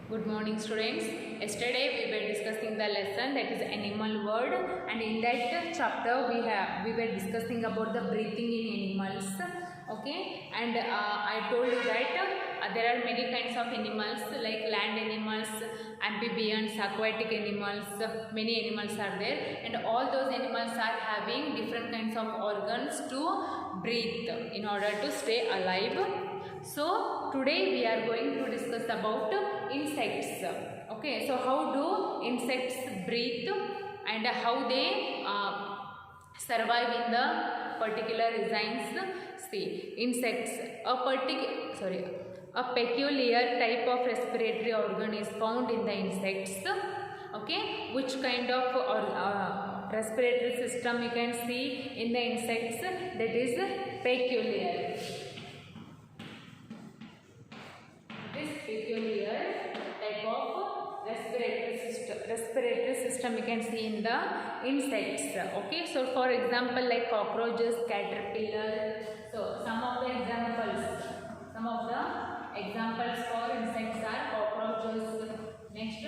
Good morning students. Yesterday we were discussing the lesson that is animal world, and in that chapter we were discussing about the breathing in animals. Okay, and I told you that there are many kinds of animals like land animals, amphibians, aquatic animals. Many animals are there, and all those animals are having different kinds of organs to breathe in order to stay alive. So today we are going to discuss about insects. Okay, so how do insects breathe and how they survive in the particular regions? See, insects, a peculiar type of respiratory organ is found in the insects. Okay, which kind of respiratory system you can see in the insects? That is peculiar. This peculiar type of respiratory system you can see in the insects. Okay, so for example, like cockroaches, caterpillar. So some of the examples for insects are cockroaches. Next,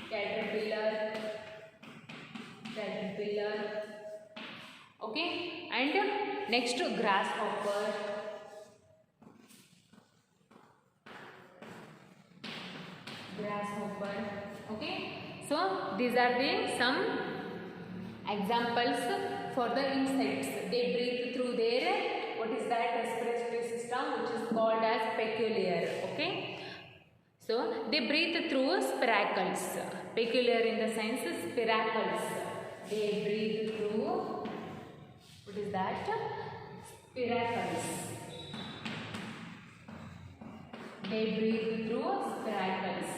caterpillar. Okay, and next grasshopper. Okay, so these are the some examples for the insects. They breathe through their respiratory system, which is called as peculiar. Okay, so they breathe through spiracles. Peculiar in the sense spiracles. They breathe through spiracles. They breathe through spiracles.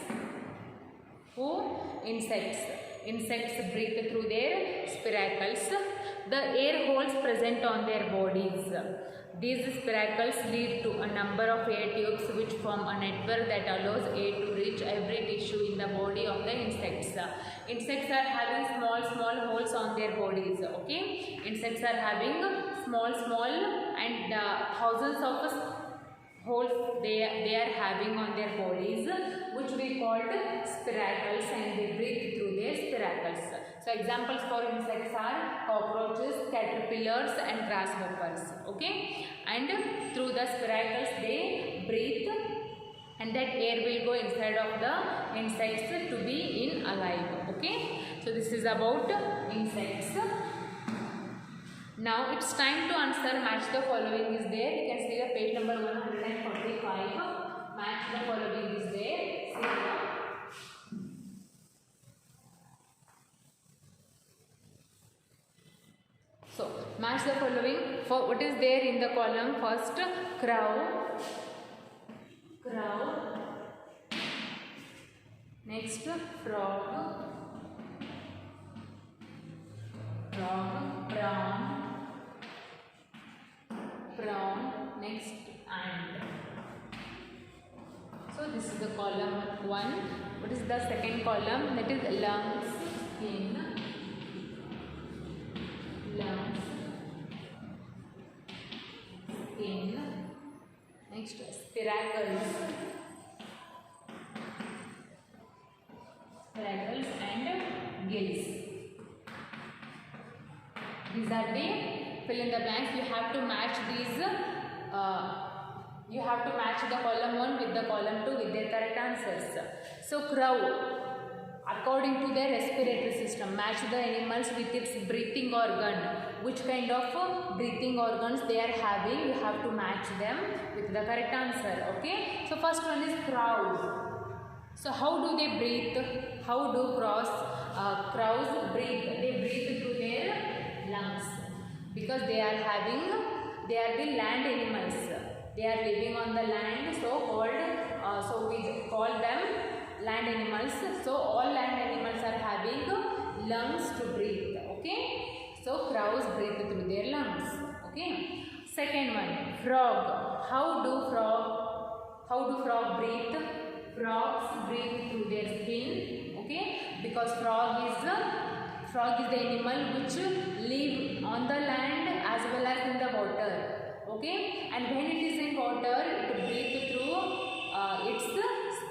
Who? Insects. Insects breathe through their spiracles. The air holes present on their bodies. These spiracles lead to a number of air tubes which form a network that allows air to reach every tissue in the body of the insects. Insects are having small holes on their bodies. Okay, insects are having small and thousands of holes they are having on their bodies, which we called spiracles, and they breathe through their spiracles. So examples for insects are cockroaches, caterpillars and grasshoppers. Okay, and through the spiracles they breathe, and that air will go inside of the insects to be in alive. Okay, so this is about insects. Now it's time to answer match the following is there. You can see the page number 145. Match the following is there. See so match the following. For what is there in the column? First, crow. Next, frog. Prawn, next ant. So this is the column 1. What is the second column? That is lungs, skin, next spiracles and gills. These are the fill in the blanks. You have to match these. You have to match the column 1 with the column 2 with their correct answers. So crow, according to their respiratory system, match the animals with its breathing organ. Which kind of breathing organs they are having? You have to match them with the correct answer. Okay. So first one is crows. So how do they breathe? How do crows breathe? They breathe through their lungs, because they are the land animals. They are living on the land, so we call them land animals. So all land animals are having lungs to breathe. Okay, so crows breathe through their lungs. Okay, second one, frog. How do frog breathe? Frogs breathe through their skin. Okay, because frog is the animal which live on the land as well as in the water. Okay, and when it is in water, it breathes through its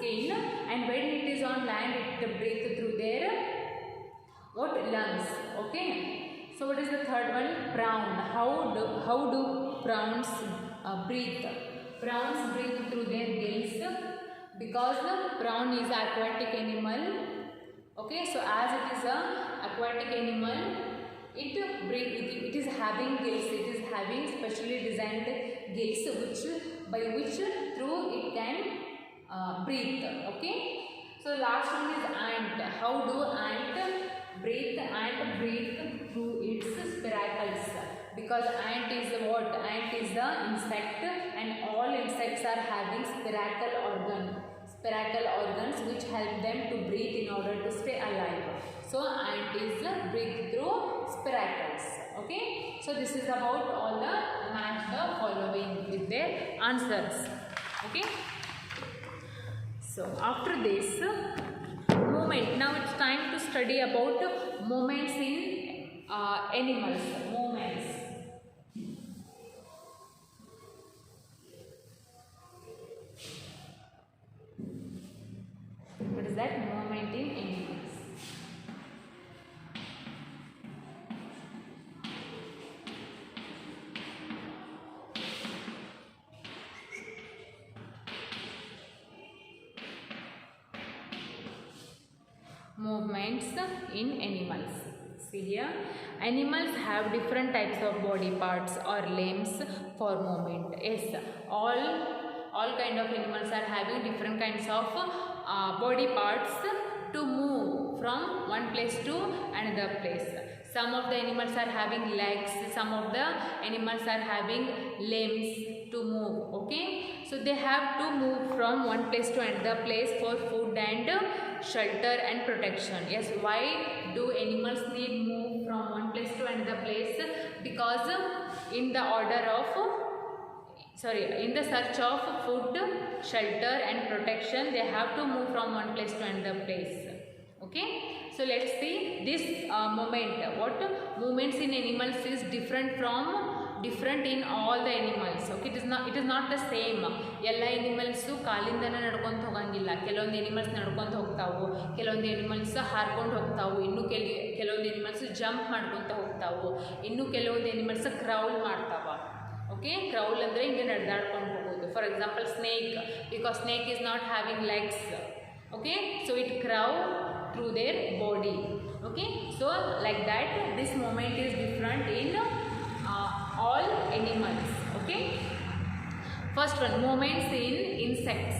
skin, and when it is on land, it breathes through their what? Lungs. Okay. So what is the third one? Prawn. How do prawns breathe? Prawns breathe through their gills because the prawn is an aquatic animal. Okay, so as it is an aquatic animal, it is having gills. It is having specially designed gills by which through it can breathe. Okay. So last one is ant. How do ant breathe? Ant breathe through its spiracles. Because ant is what? Ant is the insect, and all insects are having spiracle organs which help them to breathe in order to stay alive. So ant is breathe through spiracles. Okay. So this is about all the match the following with their answers. Okay. So after this movement, now it's time to study about movements in animals. Movements. What is that? Movement in animals. Movements in animals. See here, animals have different types of body parts or limbs for movement. Yes, all kind of animals are having different kinds of body parts to move from one place to another place. Some of the animals are having legs, some of the animals are having limbs to move. Okay, so they have to move from one place to another place for food and shelter and protection. Yes, why do animals need move from one place to another place? Because in the search of food, shelter and protection, they have to move from one place to another place. Okay, so let's see this movement. What movements in animals is different in all the animals. Okay, it is not the same. ಎಲ್ಲ animals ಕಾಲಿಂದನೇ ನಡ್ಕೊಂತ ಹೋಗಂಗಿಲ್ಲ. ಕೆಲವೊಂದು animals ನಡ್ಕೊಂತ ಹೋಗ್ತಾವು, ಕೆಲವೊಂದು animals ಹಾರ್ಕೊಂಡು ಹೋಗ್ತಾವು, ಇನ್ನು ಕೆಲವೊಂದು animals jump ಮಾಡ್ಕೊತ ಹೋಗ್ತಾವು, ಇನ್ನು ಕೆಲವೊಂದು ಎನಿಮಲ್ಸ್ ಕ್ರೌಲ್ ಮಾಡ್ತಾವ. ಓಕೆ, ಕ್ರೌಲ್ ಅಂದರೆ ಹಿಂಗೆ ನಡೆದಾಡ್ಕೊಂಡು ಹೋಗೋದು. For example snake, because snake is not having legs. Okay, so it crawl through their body. Okay, so like that this movement is different in all animals. Okay, first one, movements in insects.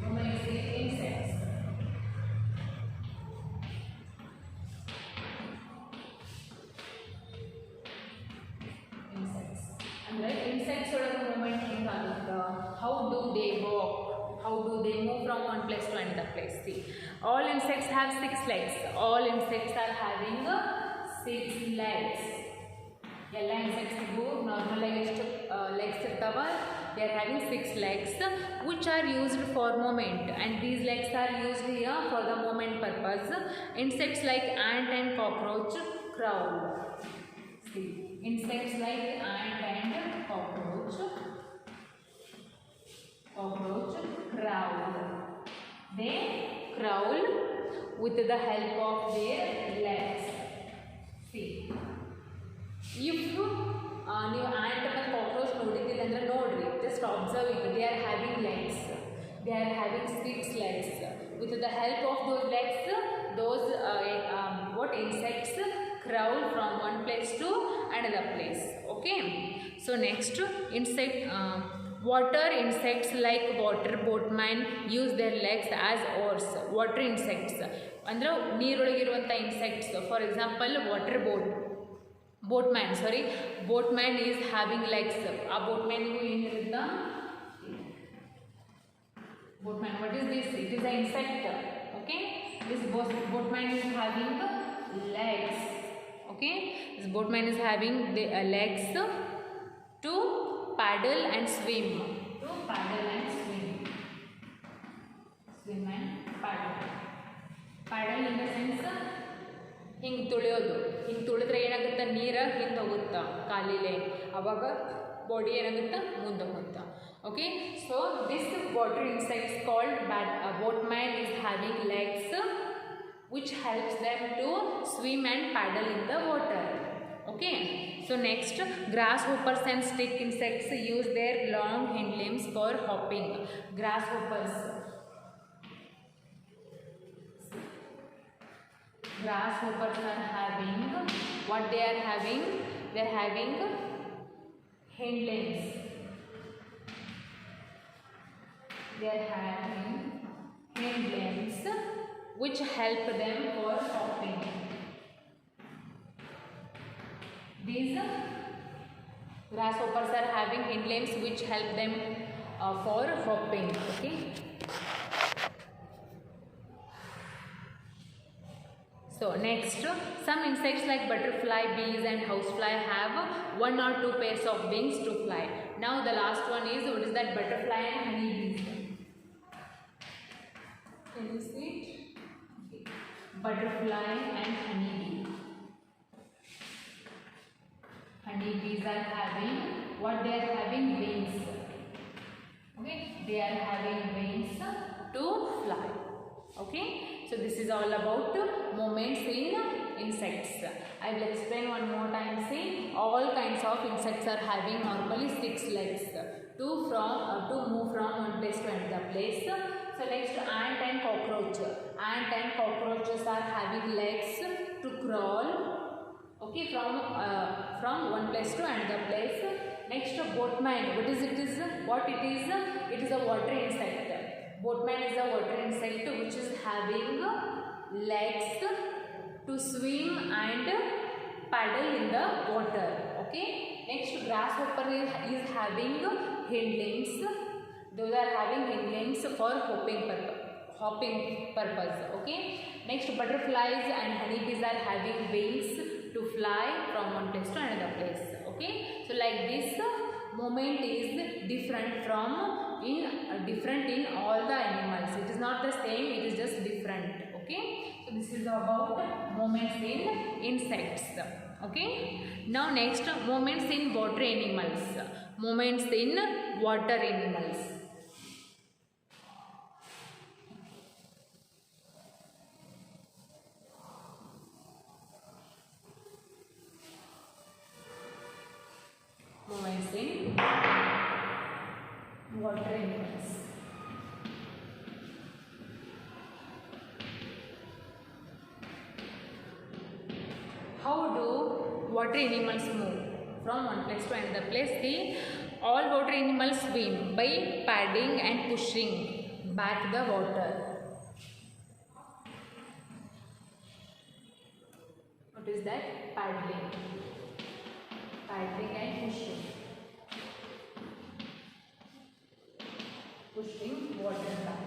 Movements in insects. Andre insects ಒಳಗೆ movement ಹೆಂಗಾಗುತ್ತೆ? How do they walk? How do they move from one place to another place? See, all insects have 6 legs. All insects are having 6 legs. ಎಲ್ಲ ಇನ್ಸೆಕ್ಟ್ಸ್ಗೂ normal ಆಗಿ ಎಷ್ಟು legs ಇರ್ತಾವ? They are having 6 legs which are used for movement, and these legs are used here for the movement purpose. Insects like ant and cockroach crawl. See, insects like ant and cockroach crawl. They crawl with the help of their legs. See, if ನೀವು ant and cockroach ನೋಡಿದ್ದೀರಿ ಅಂದರೆ ನೋಡ್ರಿ, just observe it. They are having legs. They are having 6 legs. With the help of those legs, those insects crawl from one place to another place. Okay, so next insect. Water insects like water boatman use their legs as oars. Water insects ಅಂದ್ರೆ ನೀರೊಳಗಿರುವಂಥ insects. For example water boatman is having legs. ಆ boatmanಗೂ ಏನಿರುತ್ತಾ? Boatman, what is this? It is an insect. Okay, this boatman is having legs. Okay, this boatman is having the legs to paddle and swim. Swim and paddle. Paddle in the sense ಹಿಂಗೆ ತುಳಿಯೋದು. ಹಿಂಗೆ ತುಳಿದ್ರೆ ಏನಾಗುತ್ತೆ? ನೀರು ಹಿಂದೆ ಹೋಗುತ್ತಾ ಕಾಲಿಲೆ, ಅವಾಗ body ಏನಾಗುತ್ತೆ? ಮುಂದೆ ಹೋಗುತ್ತಾ. Okay, so this water insect called boatman is having legs which helps them to swim and paddle in the water. Okay, so next, grasshoppers and stick insects use their long hind limbs for hopping. Grasshoppers are having, what they are having? They are having hind limbs. They are having hind limbs which help them for hopping. These grasshoppers are having hind limbs which help them for hopping. Okay. So next, some insects like butterfly, bees and housefly have 1 or 2 pairs of wings to fly. Now the last one is, what is that? Butterfly and honeybees. Can you see it? Okay. Butterfly and honeybee. Honeybees are having, what they are having? Wings. Okay, they are having wings to fly. Okay, so this is all about movements in insects. I will explain one more time. See, all kinds of insects are having normally 6 legs to move from one place to another place. So next, ant and cockroach. Ant and cockroaches are having legs to crawl. Okay, from one place to another place. Next, boatman. What it is? It is a water insect. Boatman is a water insect which is having legs to swim and paddle in the water. Okay. Next, grasshopper is having hind limbs. Those are having hind limbs for hopping purpose. Okay. Next, butterflies and honeybees are having wings to fly from one place to another place. Okay. So like this, movement is different in all the animals. It is not the same, it is just different. Okay, so this is about movements in insects. Okay, now next, movements in water animals. Movements in water animals. Movements in water animals. How do water animals move from one place to another place? See, all water animals swim by paddling and pushing back the water. What is that? Paddling. Paddling and pushing. Pushing water back.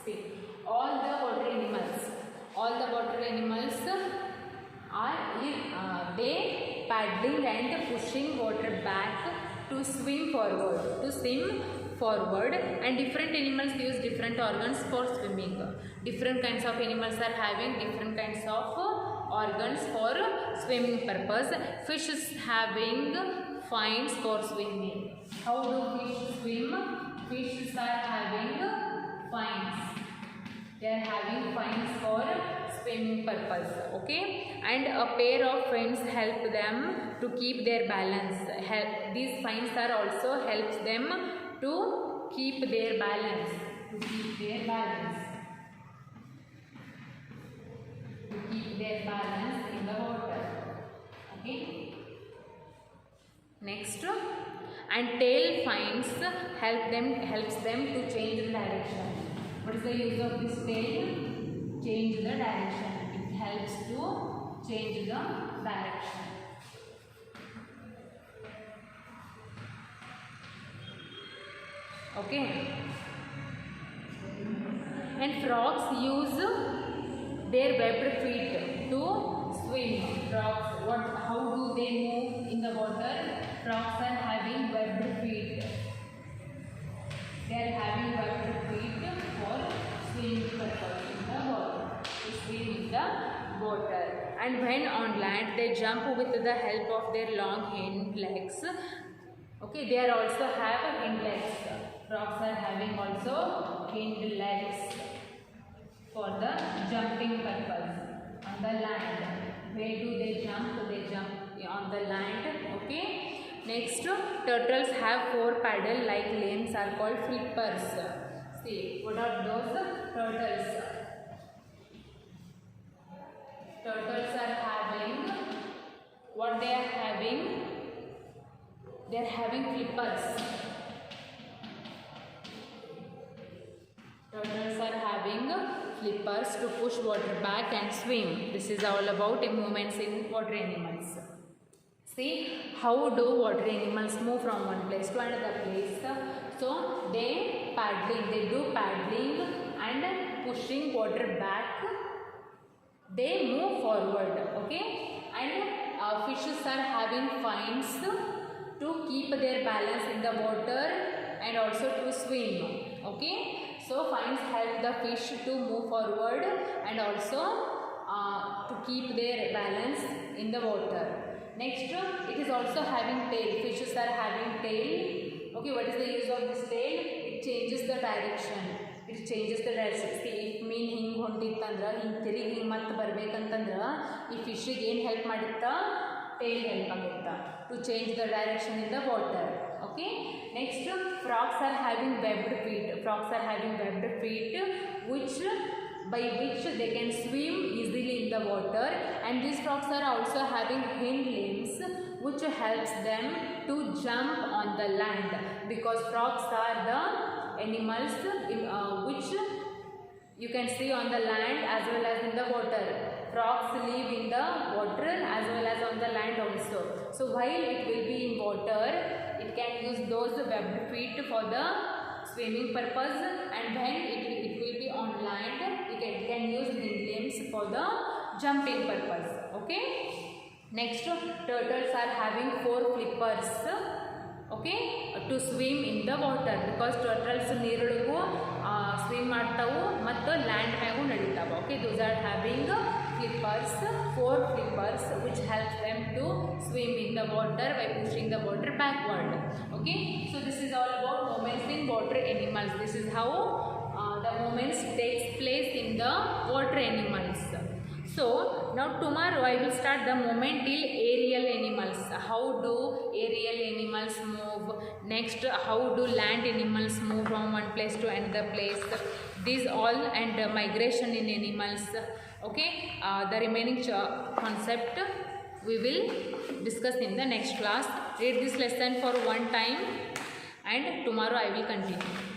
See, all the water animals are they paddling and pushing water back to swim forward, and different animals use different organs for swimming. Different kinds of animals are having different kinds of organs for swimming purpose. Fish is having fins for swimming. How do fish swim? Fishes are having fins. They are having fins for swimming purpose. Okay, and a pair of fins help them to keep their balance. These fins are also helps them to keep their balance. To keep their balance in the water. Okay. Next, and tail fins helps them to change the direction. What is the use of this tail? Change the direction. It helps to change the direction. Okay. And frogs use their webbed feet to swim. Frogs, how do they move in the water? Frogs are having webbed feet. They are having webbed feet for swimming purpose in the water. To swim in the water. And when on land, they jump with the help of their long hind legs. Okay, they are also have hind legs. Frogs are having also hind legs for the jumping purpose on the land. Where do they jump? They jump on the land. Okay. Next, turtles have 4 paddle-like limbs are called flippers. See, what are those turtles? Turtles are having, what they are having? They are having flippers. Turtles are having flippers to push water back and swim. This is all about movements in water animals. See, how do water animals move from one place to another place? So, they do paddling and pushing water back. They move forward, okay? And fishes are having fins to keep their balance in the water and also to swim, okay? So, fins help the fish to move forward and also to keep their balance in the water. Next, it is also having tail. Fishes are having tail. Okay, what is the use of this tail? It changes the direction. It changes the direction. See, if mean hing ಹೊಂಟಿತ್ತಂದ್ರ ಹಿಂಗೆ ತಿರುಗಿ ಹಿಂಗೆ ಮತ್ತೆ ಬರ್ಬೇಕಂತಂದ್ರ ಈ ಫಿಶ್ಗೆ ಏನು help ಮಾಡುತ್ತಾ? Tail help ಆಗುತ್ತಾ to change the direction in the water. Okay. Next, frogs are having webbed feet. Frogs are having webbed feet by which they can swim easily in the water, and these frogs are also having hind limbs which helps them to jump on the land, because frogs are the animals which you can see on the land as well as in the water. Frogs live in the water as well as on the land also. So while it will be in water, it can use those webbed feet for the swimming purpose, and when it will be on land, it can use hind limbs for the jumping purpose. Okay. Next, turtles are having 4 flippers, okay, to swim in the water, because turtles ನೀರೊಳಗೂ swim ಮಾಡ್ತಾವು ಮತ್ತು land ಮ್ಯಾಗೂ ನಡೀತಾವು. Okay, those are having flippers, 4 flippers which helps them to swim in the water by pushing the water backward. Okay, so this is all about movements in water animals. This is how the movements takes place in the water animals. So now tomorrow I will start the movement till aerial animals. How do aerial animals move? Next, how do land animals move from one place to another place? These all, and migration in animals. Okay, the remaining concept we will discuss in the next class. Read this lesson for one time, and tomorrow I will continue.